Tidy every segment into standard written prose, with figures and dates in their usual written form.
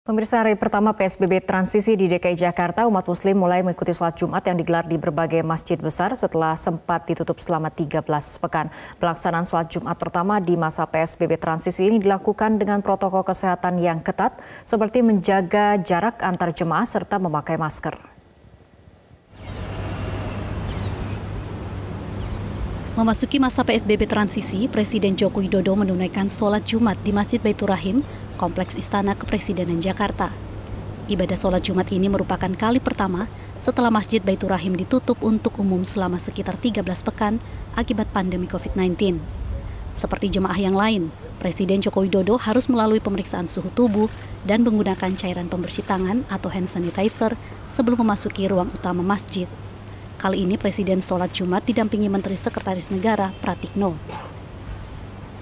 Pemirsa, hari pertama PSBB transisi di DKI Jakarta, umat muslim mulai mengikuti sholat Jumat yang digelar di berbagai masjid besar setelah sempat ditutup selama 13 pekan. Pelaksanaan sholat Jumat pertama di masa PSBB transisi ini dilakukan dengan protokol kesehatan yang ketat, seperti menjaga jarak antar jemaah serta memakai masker. Memasuki masa PSBB transisi, Presiden Joko Widodo menunaikan sholat Jumat di Masjid Baitur Rahim, Kompleks Istana Kepresidenan Jakarta. Ibadah sholat Jumat ini merupakan kali pertama setelah Masjid Baitur Rahim ditutup untuk umum selama sekitar 13 pekan akibat pandemi COVID-19. Seperti jemaah yang lain, Presiden Joko Widodo harus melalui pemeriksaan suhu tubuh dan menggunakan cairan pembersih tangan atau hand sanitizer sebelum memasuki ruang utama masjid. Kali ini Presiden sholat Jumat didampingi Menteri Sekretaris Negara Pratikno.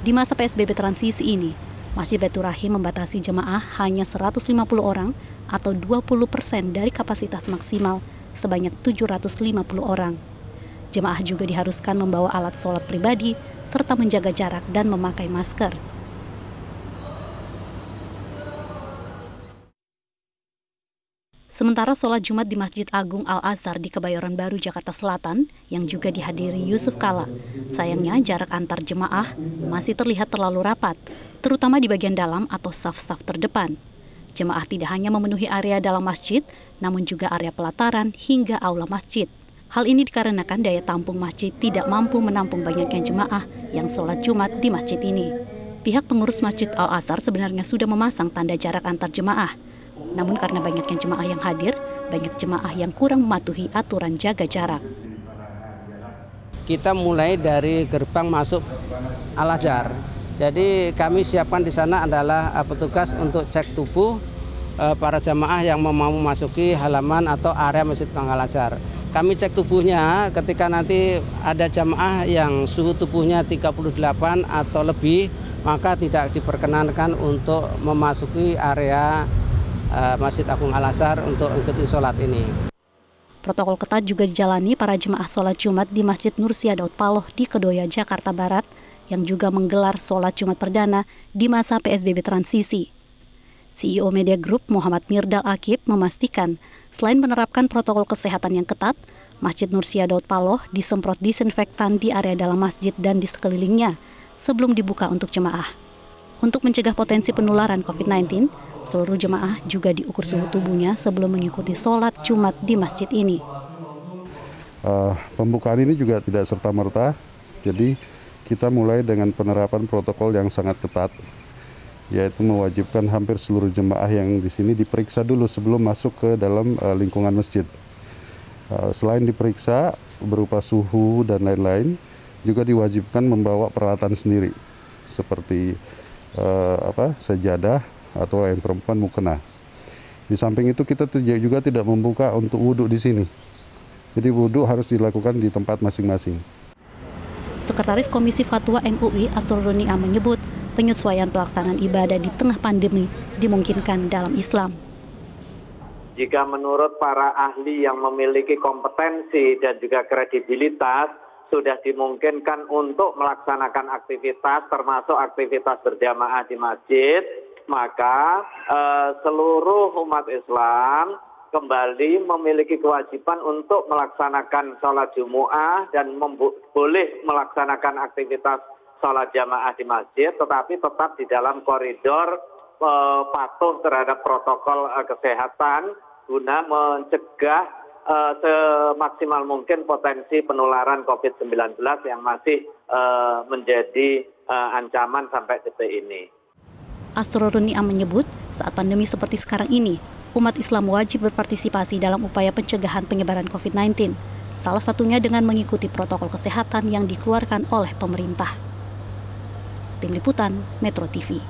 Di masa PSBB transisi ini, Masjid Baitur Rahim membatasi jemaah hanya 150 orang atau 20% dari kapasitas maksimal sebanyak 750 orang. Jemaah juga diharuskan membawa alat sholat pribadi serta menjaga jarak dan memakai masker. Sementara sholat Jumat di Masjid Agung Al-Azhar di Kebayoran Baru, Jakarta Selatan, yang juga dihadiri Yusuf Kala. Sayangnya jarak antar jemaah masih terlihat terlalu rapat, terutama di bagian dalam atau saf-saf terdepan. Jemaah tidak hanya memenuhi area dalam masjid, namun juga area pelataran hingga aula masjid. Hal ini dikarenakan daya tampung masjid tidak mampu menampung banyaknya jemaah yang sholat Jumat di masjid ini. Pihak pengurus Masjid Al-Azhar sebenarnya sudah memasang tanda jarak antar jemaah. Namun karena banyaknya jemaah yang hadir, banyak jemaah yang kurang mematuhi aturan jaga jarak. Kita mulai dari gerbang masuk Al-Azhar. Jadi kami siapkan di sana adalah petugas untuk cek tubuh para jemaah yang mau memasuki halaman atau area Masjid Al-Azhar. Kami cek tubuhnya ketika nanti ada jemaah yang suhu tubuhnya 38 atau lebih, maka tidak diperkenankan untuk memasuki area Masjid Agung Al-Azhar untuk ikuti sholat ini. Protokol ketat juga dijalani para jemaah sholat Jumat di Masjid Nursia Daud Paloh di Kedoya, Jakarta Barat, yang juga menggelar sholat Jumat perdana di masa PSBB transisi. CEO Media Group Muhammad Mirdal Akib memastikan, selain menerapkan protokol kesehatan yang ketat, Masjid Nursia Daud Paloh disemprot disinfektan di area dalam masjid dan di sekelilingnya sebelum dibuka untuk jemaah. Untuk mencegah potensi penularan COVID-19, seluruh jemaah juga diukur suhu tubuhnya sebelum mengikuti sholat Jumat di masjid ini. Pembukaan ini juga tidak serta-merta, jadi kita mulai dengan penerapan protokol yang sangat ketat, yaitu mewajibkan hampir seluruh jemaah yang di sini diperiksa dulu sebelum masuk ke dalam lingkungan masjid. Selain diperiksa berupa suhu dan lain-lain, juga diwajibkan membawa peralatan sendiri, seperti sejadah atau yang perempuan mukena. Di samping itu kita juga tidak membuka untuk wudhu di sini. Jadi wudhu harus dilakukan di tempat masing-masing. Sekretaris Komisi Fatwa MUI Asroruni A menyebut penyesuaian pelaksanaan ibadah di tengah pandemi dimungkinkan dalam Islam. Jika menurut para ahli yang memiliki kompetensi dan juga kredibilitas, sudah dimungkinkan untuk melaksanakan aktivitas termasuk aktivitas berjamaah di masjid, maka seluruh umat Islam kembali memiliki kewajiban untuk melaksanakan sholat Jumu'ah dan boleh melaksanakan aktivitas sholat jamaah di masjid, tetapi tetap di dalam koridor patuh terhadap protokol kesehatan guna mencegah semaksimal mungkin potensi penularan COVID-19 yang masih menjadi ancaman sampai detik ini. Asroruni A menyebut, saat pandemi seperti sekarang ini, umat Islam wajib berpartisipasi dalam upaya pencegahan penyebaran COVID-19, salah satunya dengan mengikuti protokol kesehatan yang dikeluarkan oleh pemerintah. Tim Liputan, Metro TV.